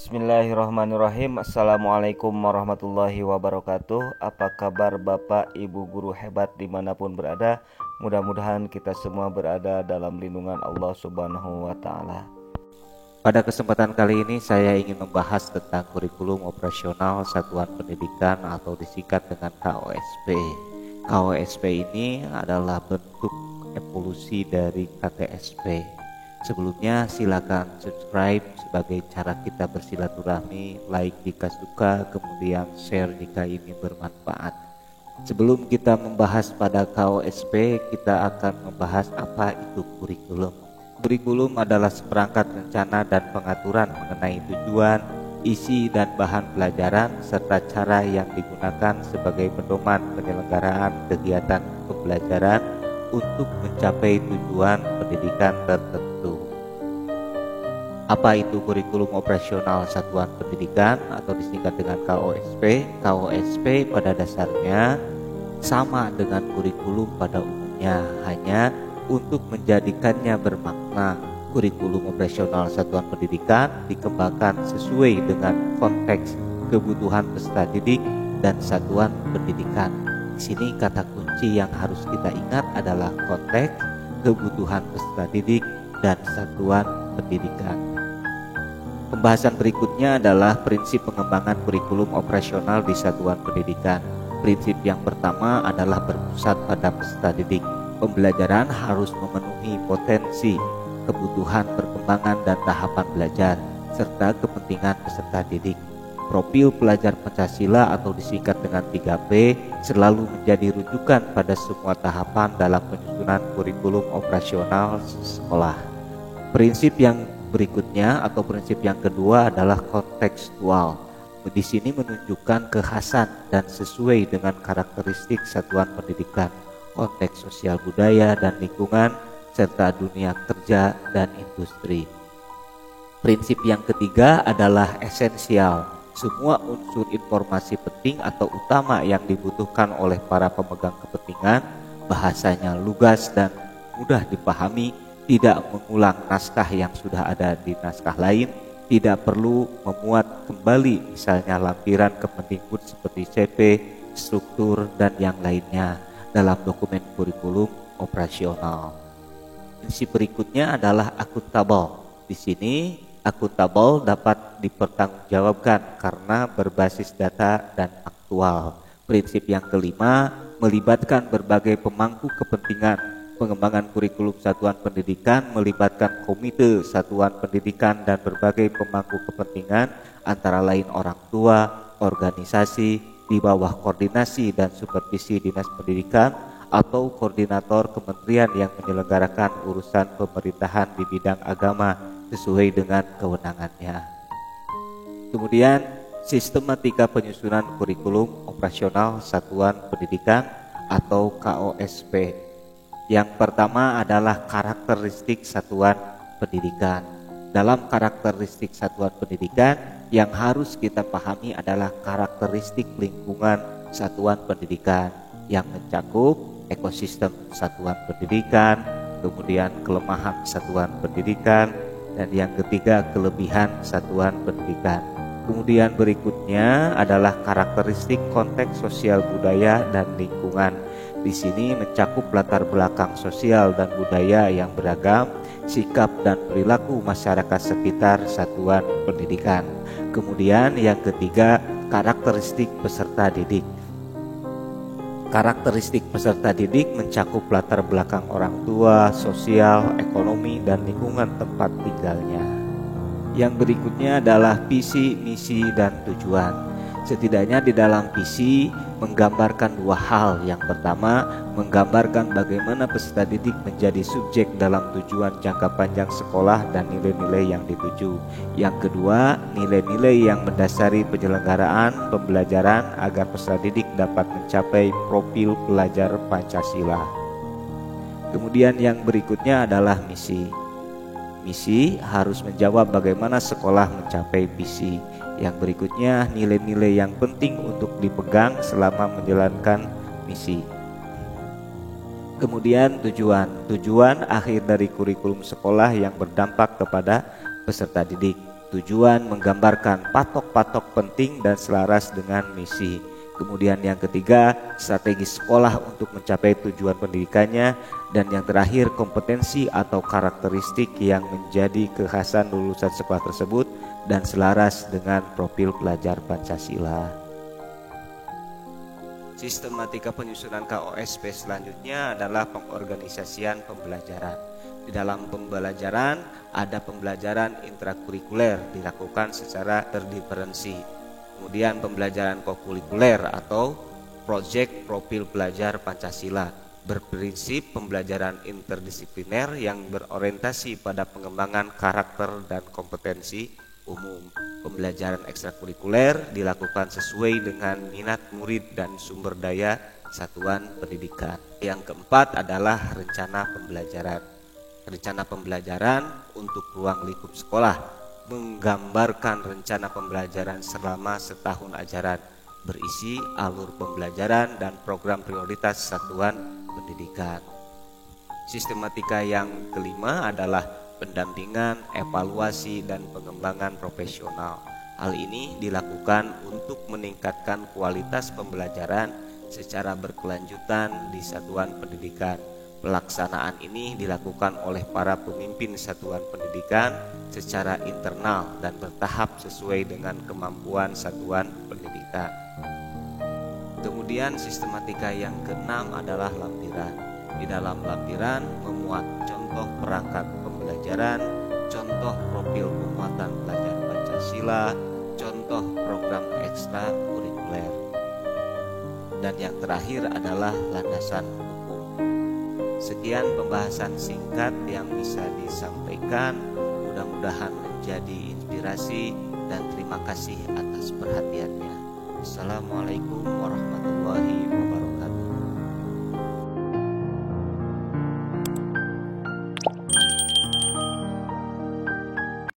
Bismillahirrahmanirrahim. Assalamualaikum warahmatullahi wabarakatuh. Apa kabar Bapak Ibu guru hebat dimanapun berada? Mudah-mudahan kita semua berada dalam lindungan Allah Subhanahu wa ta'ala. Pada kesempatan kali ini saya ingin membahas tentang kurikulum operasional satuan pendidikan atau disingkat dengan KOSP. KOSP ini adalah bentuk evolusi dari KTSP. Sebelumnya silakan subscribe sebagai cara kita bersilaturahmi, like jika suka, kemudian share jika ini bermanfaat. Sebelum kita membahas pada KOSP, kita akan membahas apa itu kurikulum. Kurikulum adalah seperangkat rencana dan pengaturan mengenai tujuan, isi dan bahan pelajaran, serta cara yang digunakan sebagai pedoman penyelenggaraan kegiatan pembelajaran untuk mencapai tujuan pendidikan tertentu. Apa itu kurikulum operasional satuan pendidikan atau disingkat dengan KOSP? KOSP pada dasarnya sama dengan kurikulum pada umumnya, hanya untuk menjadikannya bermakna. Kurikulum operasional satuan pendidikan dikembangkan sesuai dengan konteks kebutuhan peserta didik dan satuan pendidikan. Di sini kata kunci yang harus kita ingat adalah konteks, kebutuhan peserta didik, dan satuan pendidikan. Pembahasan berikutnya adalah prinsip pengembangan kurikulum operasional di satuan pendidikan. Prinsip yang pertama adalah berpusat pada peserta didik. Pembelajaran harus memenuhi potensi, kebutuhan perkembangan dan tahapan belajar, serta kepentingan peserta didik. Profil pelajar Pancasila atau disingkat dengan 3P selalu menjadi rujukan pada semua tahapan dalam penyusunan kurikulum operasional sekolah. Prinsip yang berikutnya atau prinsip yang kedua adalah kontekstual. Di sini menunjukkan kekhasan dan sesuai dengan karakteristik satuan pendidikan, konteks sosial budaya dan lingkungan, serta dunia kerja dan industri. Prinsip yang ketiga adalah esensial. Semua unsur informasi penting atau utama yang dibutuhkan oleh para pemegang kepentingan, bahasanya lugas dan mudah dipahami, tidak mengulang naskah yang sudah ada di naskah lain, tidak perlu memuat kembali misalnya lampiran Kemendikbud seperti CP, struktur, dan yang lainnya dalam dokumen kurikulum operasional. Prinsip berikutnya adalah akuntabel. Di sini akuntabel dapat dipertanggungjawabkan karena berbasis data dan aktual. Prinsip yang kelima melibatkan berbagai pemangku kepentingan. Pengembangan kurikulum satuan pendidikan melibatkan komite satuan pendidikan dan berbagai pemangku kepentingan antara lain orang tua, organisasi di bawah koordinasi dan supervisi Dinas Pendidikan atau koordinator kementerian yang menyelenggarakan urusan pemerintahan di bidang agama sesuai dengan kewenangannya. Kemudian sistematika penyusunan kurikulum operasional satuan pendidikan atau KOSP. Yang pertama adalah karakteristik satuan pendidikan. Dalam karakteristik satuan pendidikan yang harus kita pahami adalah karakteristik lingkungan satuan pendidikan yang mencakup ekosistem satuan pendidikan, kemudian kelemahan satuan pendidikan, dan yang ketiga kelebihan satuan pendidikan. Kemudian berikutnya adalah karakteristik konteks sosial budaya dan lingkungan. Di sini mencakup latar belakang sosial dan budaya yang beragam, sikap dan perilaku masyarakat sekitar satuan pendidikan. Kemudian yang ketiga, karakteristik peserta didik. Karakteristik peserta didik mencakup latar belakang orang tua, sosial, ekonomi, dan lingkungan tempat tinggalnya. Yang berikutnya adalah visi, misi, dan tujuan. Setidaknya di dalam visi menggambarkan dua hal. Yang pertama, menggambarkan bagaimana peserta didik menjadi subjek dalam tujuan jangka panjang sekolah dan nilai-nilai yang dituju. Yang kedua, nilai-nilai yang mendasari penyelenggaraan pembelajaran agar peserta didik dapat mencapai profil pelajar Pancasila. Kemudian yang berikutnya adalah misi. Misi harus menjawab bagaimana sekolah mencapai visi. Yang berikutnya nilai-nilai yang penting untuk dipegang selama menjalankan misi. Kemudian tujuan akhir dari kurikulum sekolah yang berdampak kepada peserta didik. bertujuan menggambarkan patok-patok penting dan selaras dengan misi. Kemudian yang ketiga, strategi sekolah untuk mencapai tujuan pendidikannya. Dan yang terakhir, kompetensi atau karakteristik yang menjadi kekhasan lulusan sekolah tersebut dan selaras dengan profil pelajar Pancasila. Sistematika penyusunan KOSP selanjutnya adalah pengorganisasian pembelajaran. Di dalam pembelajaran ada pembelajaran intrakurikuler dilakukan secara terdiferensi. Kemudian pembelajaran kokurikuler atau proyek profil pelajar Pancasila berprinsip pembelajaran interdisipliner yang berorientasi pada pengembangan karakter dan kompetensi umum. Pembelajaran ekstrakurikuler dilakukan sesuai dengan minat murid dan sumber daya satuan pendidikan. Yang keempat adalah rencana pembelajaran. Rencana pembelajaran untuk ruang lingkup sekolah menggambarkan rencana pembelajaran selama setahun ajaran, berisi alur pembelajaran dan program prioritas satuan pendidikan. Sistematika yang kelima adalah pendampingan, evaluasi, dan pengembangan profesional. Hal ini dilakukan untuk meningkatkan kualitas pembelajaran secara berkelanjutan di satuan pendidikan. Pelaksanaan ini dilakukan oleh para pemimpin satuan pendidikan secara internal dan bertahap sesuai dengan kemampuan satuan pendidikan. Kemudian sistematika yang keenam adalah lampiran. Di dalam lampiran memuat contoh perangkat pembelajaran, contoh profil penguatan pelajar Pancasila, contoh program ekstrakurikuler. Dan yang terakhir adalah landasan hukum. Sekian pembahasan singkat yang bisa disampaikan, mudah-mudahan menjadi inspirasi dan terima kasih atas perhatiannya. Assalamualaikum warahmatullahi wabarakatuh.